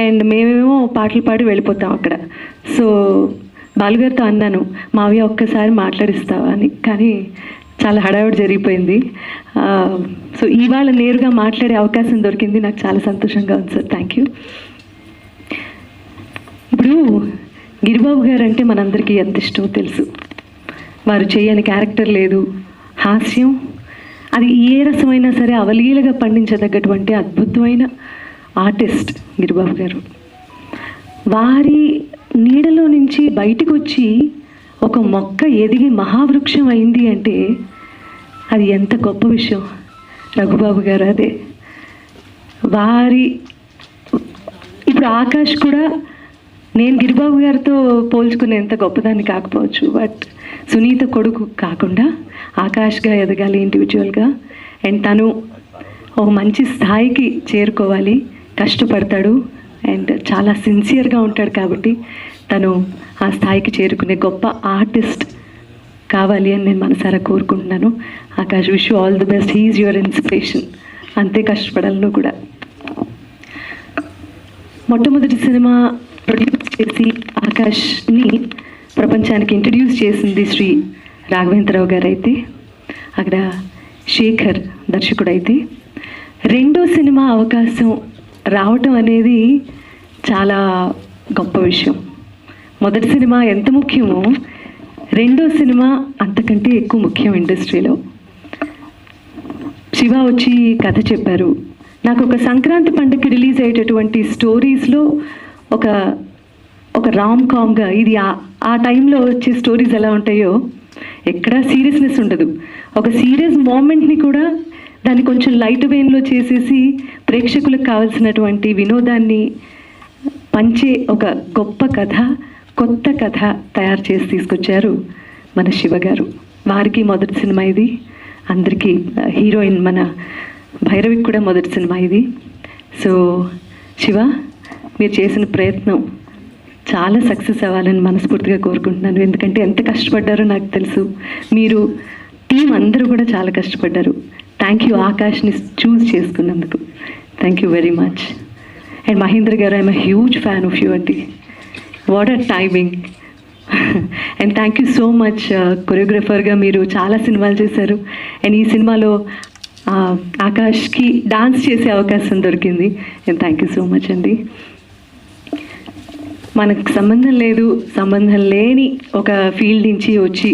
అండ్ మేమేమో పాటలు పాడి వెళ్ళిపోతాం అక్కడ. సో బాలుగారితో అన్నాను, మావయ్య ఒక్కసారి మాట్లాడిస్తావా అని, కానీ చాలా హడావుడి జరిగిపోయింది. సో ఇవాళ నేరుగా మాట్లాడే అవకాశం దొరికింది, నాకు చాలా సంతోషంగా ఉంది సార్. Thank you. ఇప్పుడు గిరిబాబు గారు అంటే మనందరికీ ఎంత ఇష్టమో తెలుసు. వారు చేయని క్యారెక్టర్ లేదు. హాస్యం అది ఏ రసమైనా సరే అవలీలగా పండించదగ్గటువంటి అద్భుతమైన ఆర్టిస్ట్ గిరిబాబు గారు. వారి నీడలో నుంచి బయటకు వచ్చి ఒక మొక్క ఎదిగి మహావృక్షం అయింది అంటే అది ఎంత గొప్ప విషయం. రఘుబాబు గారు అదే. ఇప్పుడు ఆకాష్ కూడా నేను గిరిబాబు గారితో పోల్చుకునేంత గొప్పదాన్ని కాకపోవచ్చు, బట్ సునీత కొడుకు కాకుండా ఆకాష్గా ఎదగాలి ఇండివిజువల్గా. అండ్ తను ఒక మంచి స్థాయికి చేరుకోవాలి, కష్టపడతాడు అండ్ చాలా సిన్సియర్గా ఉంటాడు. కాబట్టి తను ఆ స్థాయికి చేరుకునే గొప్ప ఆర్టిస్ట్ కావాలి అని నేను మనసారా కోరుకుంటున్నాను. Akash, wish you all the best. He is your inspiration. అంతే కష్టపడాలను కూడా. మొట్టమొదటి సినిమా ప్రొడ్యూస్ చేసి ఆకాష్ని ప్రపంచానికి ఇంట్రడ్యూస్ చేసింది శ్రీ రాఘవేంద్రరావు గారు అయితే, అక్కడ శేఖర్ దర్శకుడు అయితే, రెండో సినిమా అవకాశం రావటం అనేది చాలా గొప్ప విషయం. మొదటి సినిమా ఎంత ముఖ్యమో రెండో సినిమా అంతకంటే ఎక్కువ ముఖ్యం ఇండస్ట్రీలో. శివ వచ్చి కథ చెప్పారు. నాకు ఒక సంక్రాంతి పండుగకి రిలీజ్ అయ్యేటటువంటి స్టోరీస్లో ఒక రామ్ కామ్గా, ఇది ఆ టైంలో వచ్చే స్టోరీస్ ఎలా ఉంటాయో ఎక్కడా సీరియస్నెస్ ఉండదు. ఒక సీరియస్ మూమెంట్ని కూడా దాన్ని కొంచెం లైట్ వెయిన్లో చేసేసి ప్రేక్షకులకు కావాల్సినటువంటి వినోదాన్ని పంచే ఒక గొప్ప కథ, కొత్త కథ తయారు చేసి తీసుకొచ్చారు మన శివ గారు. వారికి మొదటి సినిమా ఇది. అందరికీ హీరోయిన్ మన భైరవికి కూడా మొదటి సినిమా ఇది. సో శివ, మీరు చేసిన ప్రయత్నం చాలా సక్సెస్ అవ్వాలని మనస్ఫూర్తిగా కోరుకుంటున్నాను. ఎందుకంటే ఎంత కష్టపడ్డారో నాకు తెలుసు. మీరు టీం అందరూ కూడా చాలా కష్టపడ్డారు. థ్యాంక్ యూ ఆకాష్ని చూస్ చేసుకున్నందుకు. Thank you very much. And Mahendra garu, I'm a huge fan of you అండి. What a timing. And thank you so much కొరియోగ్రఫర్గా మీరు చాలా సినిమాలు చేశారు. అండ్ ఈ సినిమాలో ఆకాష్కి డాన్స్ చేసే అవకాశం దొరికింది. And thank you so much అండి. మనకు సంబంధం లేని ఒక ఫీల్డ్ నుంచి వచ్చి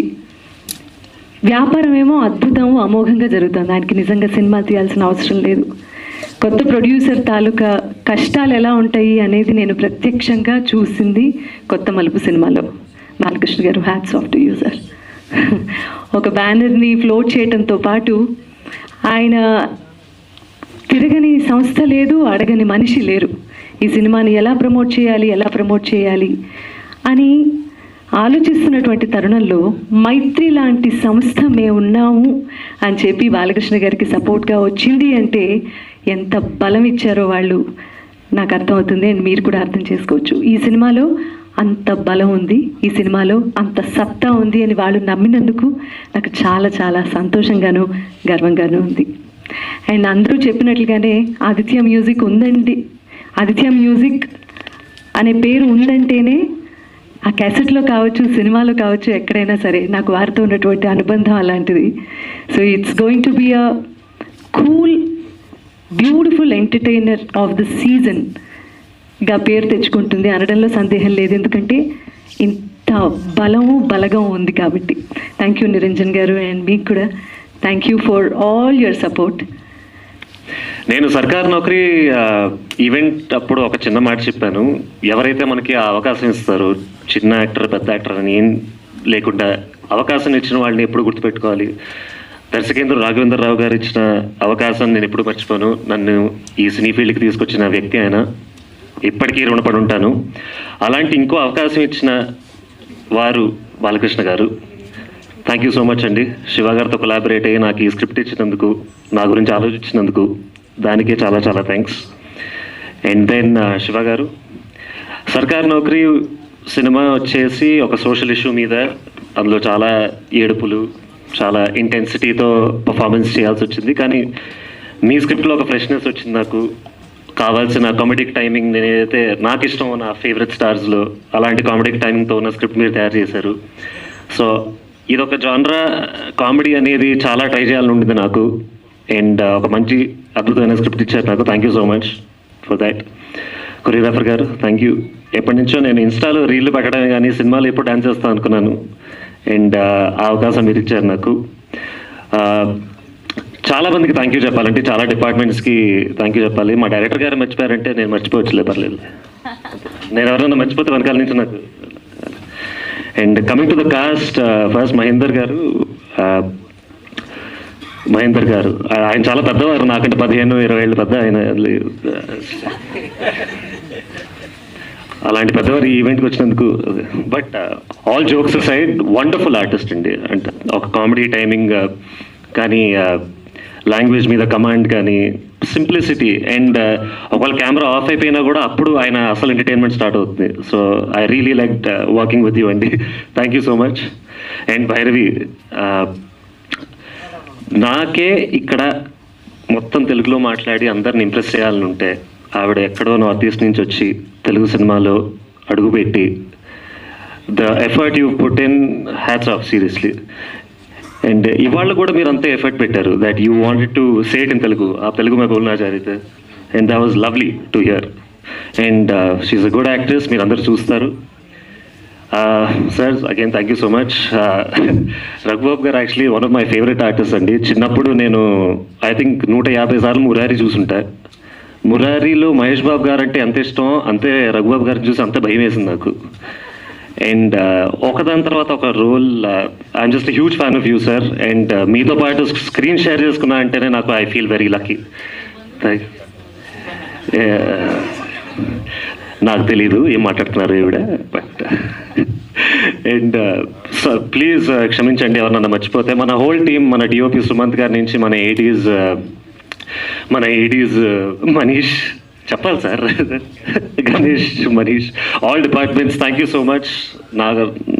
వ్యాపారం ఏమో అద్భుతం అమోఘంగా జరుగుతుంది. దానికి నిజంగా సినిమా తీయాల్సిన అవసరం లేదు. కొత్త ప్రొడ్యూసర్ తాలూకా కష్టాలు ఎలా ఉంటాయి అనేది నేను ప్రత్యక్షంగా చూసింది కొత్త మలుపు సినిమాలో. బాలకృష్ణ గారు, hats off to you sir. ఒక బ్యానర్ని ఫ్లోట్ చేయడంతో పాటు ఆయన తిరగని సంస్థ లేదు, అడగని మనిషి లేరు. ఈ సినిమాని ఎలా ప్రమోట్ చేయాలి అని ఆలోచిస్తున్నటువంటి తరుణంలో మైత్రి లాంటి సంస్థ మేము ఉన్నాము అని చెప్పి బాలకృష్ణ గారికి సపోర్ట్గా వచ్చింది అంటే ఎంత బలం ఇచ్చారో వాళ్ళు నాకు అర్థమవుతుంది. అండ్ మీరు కూడా అర్థం చేసుకోవచ్చు. ఈ సినిమాలో అంత బలం ఉంది, ఈ సినిమాలో అంత సత్తా ఉంది అని వాళ్ళు నమ్మినందుకు నాకు చాలా చాలా సంతోషంగాను గర్వంగాను ఉంది. అండ్ అందరూ చెప్పినట్లుగానే ఆదిత్య మ్యూజిక్ ఉందండి, ఆదిత్య మ్యూజిక్ అనే పేరు ఉందంటేనే ఆ క్యాసెట్లో కావచ్చు, సినిమాలో కావచ్చు, ఎక్కడైనా సరే నాకు వారితో ఉన్నటువంటి అనుబంధం అలాంటిది. So it's going to be a cool beautiful entertainer of the సీజన్గా పేరు తెచ్చుకుంటుంది అనడంలో సందేహం లేదు. ఎందుకంటే ఇంత బలగం ఉంది కాబట్టి. థ్యాంక్ యూ నిరంజన్ గారు, అండ్ మీకు కూడా thank you for all your support. నేను సర్కార్ నౌకరీ ఈవెంట్ అప్పుడు ఒక చిన్న మాట చెప్పాను. ఎవరైతే మనకి ఆ అవకాశం ఇస్తారో, చిన్న యాక్టర్ పెద్ద యాక్టర్ అని ఏం లేకుండా అవకాశం ఇచ్చిన వాళ్ళని ఎప్పుడు గుర్తుపెట్టుకోవాలి. దర్శకేంద్ర రాఘవేంద్రరావు గారు ఇచ్చిన అవకాశం నేను ఎప్పుడు మర్చిపోను. నన్ను ఈ సినీ ఫీల్డ్కి తీసుకొచ్చిన వ్యక్తి ఆయన, ఇప్పటికీ రుణపడి ఉంటాను. అలాంటి ఇంకో అవకాశం ఇచ్చిన వారు బాలకృష్ణ గారు. థ్యాంక్ యూ సో మచ్ అండి. శివ గారితో కొలాబరేట్ అయ్యి నాకు ఈ స్క్రిప్ట్ ఇచ్చినందుకు, నా గురించి ఆలోచించినందుకు దానికే చాలా చాలా థ్యాంక్స్. అండ్ దెన్ శివ గారు, సర్కార్ నౌకరీ సినిమా వచ్చేసి ఒక సోషల్ ఇష్యూ మీద, అందులో చాలా ఏడుపులు, చాలా ఇంటెన్సిటీతో పర్ఫార్మెన్స్ చేయాల్సి వచ్చింది. కానీ మీ స్క్రిప్ట్లో ఒక ఫ్రెష్నెస్ వచ్చింది. నాకు కావాల్సిన కామెడిక్ టైమింగ్, నేనైతే నాకు ఇష్టం నా ఫేవరెట్ స్టార్స్లో అలాంటి కామెడిక్ టైమింగ్తో ఉన్న స్క్రిప్ట్ మీరు తయారు చేశారు. సో ఇదొక జానరా కామెడీ అనేది చాలా ట్రై చేయాలని ఉండింది నాకు. అండ్ ఒక మంచి అద్భుతమైన స్క్రిప్ట్ ఇచ్చారు నాకు. Thank you so much for that. Choreographer గారు థ్యాంక్ యూ. ఎప్పటి నుంచో నేను ఇన్స్టాలో రీళ్లు పెట్టడమే కానీ సినిమాలో ఎప్పుడు డాన్స్ చేస్తాను అనుకున్నాను. అండ్ ఆ అవకాశం మీరు ఇచ్చారు నాకు. చాలా మందికి థ్యాంక్ యూ చెప్పాలంటే, చాలా డిపార్ట్మెంట్స్కి థ్యాంక్ యూ చెప్పాలి. మా డైరెక్టర్ గారు మర్చిపోయారంటే నేను మర్చిపోవచ్చులే, పర్లేదు. నేను ఎవరైనా మర్చిపోతే వెనకాల నుంచి నాకు. And coming to the cost, first Mahender గారు. ఆయన చాలా పెద్దవారు, నాకంటే 15-20 ఏళ్ళు పెద్ద ఆయన. అలాంటి పెద్దవారు ఈ ఈవెంట్కి వచ్చినందుకు. But all jokes side, wonderful artist అండి. అంటే ఒక కామెడీ టైమింగ్ కానీ, లాంగ్వేజ్ మీద కమాండ్ కానీ, సింప్లిసిటీ. అండ్ ఒకవేళ కెమెరా ఆఫ్ అయిపోయినా కూడా అప్పుడు ఆయన అసలు ఎంటర్టైన్మెంట్ స్టార్ట్ అవుతుంది. So I really like working with you అండి. Thank you so much. And Bhairavi, నాకే ఇక్కడ మొత్తం తెలుగులో మాట్లాడి అందరిని ఇంప్రెస్ చేయాలని ఉంటే, ఆవిడ ఎక్కడో నార్త్ ఈస్ట్ నుంచి వచ్చి తెలుగు సినిమాలో అడుగుపెట్టి the effort you put in, hats off seriously. And ఇవాళ కూడా మీరు అంతే ఎఫర్ట్ పెట్టారు, that you wanted to say it in Telugu. ఆ తెలుగు మే బోల్నా చాహతే थे, and that was lovely to hear. And she is a good actress, మీరు అందరూ చూస్తారు. Sir again thank you so much. Raghubabu garu actually one of my favourite artist అండి. చిన్నప్పుడు నేను ఐ థింక్ 150 సార్లు మురారి చూసుంటా. మురారిలో మహేష్ బాబు గారు అంటే ఎంత ఇష్టం, అంతే రఘుబాబు గారిని చూసి అంతే భయం వేసింది నాకు. అండ్ ఒకదాని తర్వాత ఒక role, I'm just huge fan of you sir. And మీతో పాటు స్క్రీన్ షేర్ చేసుకున్నా అంటేనే నాకు ఐ ఫీల్ వెరీ లక్కీ. నాకు తెలీదు ఏం మాట్లాడుతున్నారు ఈవిడ, బట్ అండ్ సార్ ప్లీజ్ క్షమించండి ఎవరన్నా మర్చిపోతే. మన హోల్ టీమ్, మన డిఓపి సుమంత్ గారి నుంచి మన 80s మనీష్, చెప్పాలి sir, Ganesh, Manish, all departments thank you so much.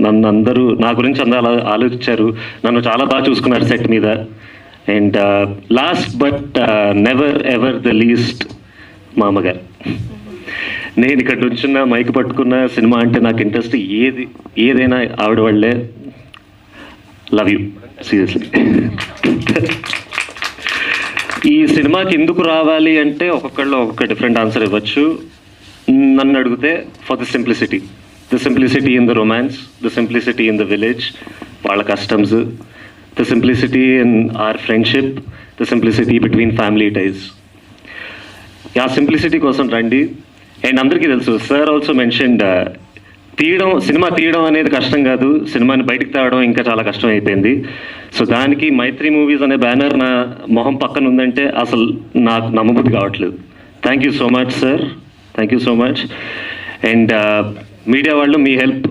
నన్ను అందరూ నా గురించి అందరూ ఆలోచించారు, నన్ను చాలా బాగా చూసుకున్నారు సెట్ మీద. And last but never ever the least మా అమ్మగారు. నేను ఇక్కడ నుంచున్న మైక్ పట్టుకున్న సినిమా అంటే నాకు ఇంట్రెస్ట్ ఏదైనా ఆవిడ వాళ్ళే. Love you seriously. ఈ సినిమాకి ఎందుకు రావాలి అంటే ఒక్కొక్కళ్ళు ఒక్కొక్క డిఫరెంట్ ఆన్సర్ ఇవ్వచ్చు. నన్ను అడిగితే for the simplicity in the romance, the simplicity in the village, వాళ్ళ customs, the simplicity in our friendship, the simplicity between family ties. ఆ సింప్లిసిటీ కోసం రండి. అండ్ అందరికీ తెలుసు, సార్ ఆల్సో మెన్షన్డ్, సినిమా తీయడం అనేది కష్టం కాదు, సినిమాని బయటకు తేవడం ఇంకా చాలా కష్టం అయిపోయింది. సో దానికి మైత్రి మూవీస్ అనే బ్యానర్ నా మొహం పక్కన ఉందంటే అసలు నాకు నమ్మబుద్ధి కావట్లేదు. Thank you so much sir, thank you so much. And media వాళ్ళు మీ హెల్ప్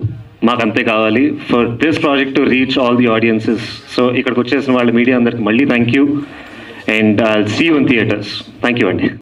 మాకు అంతే కావాలి for this project to reach all the audiences. So ఇక్కడికి వచ్చేసిన వాళ్ళ మీడియా అందరికి మళ్ళీ thank you. And see you in theatres. Thank you అండి.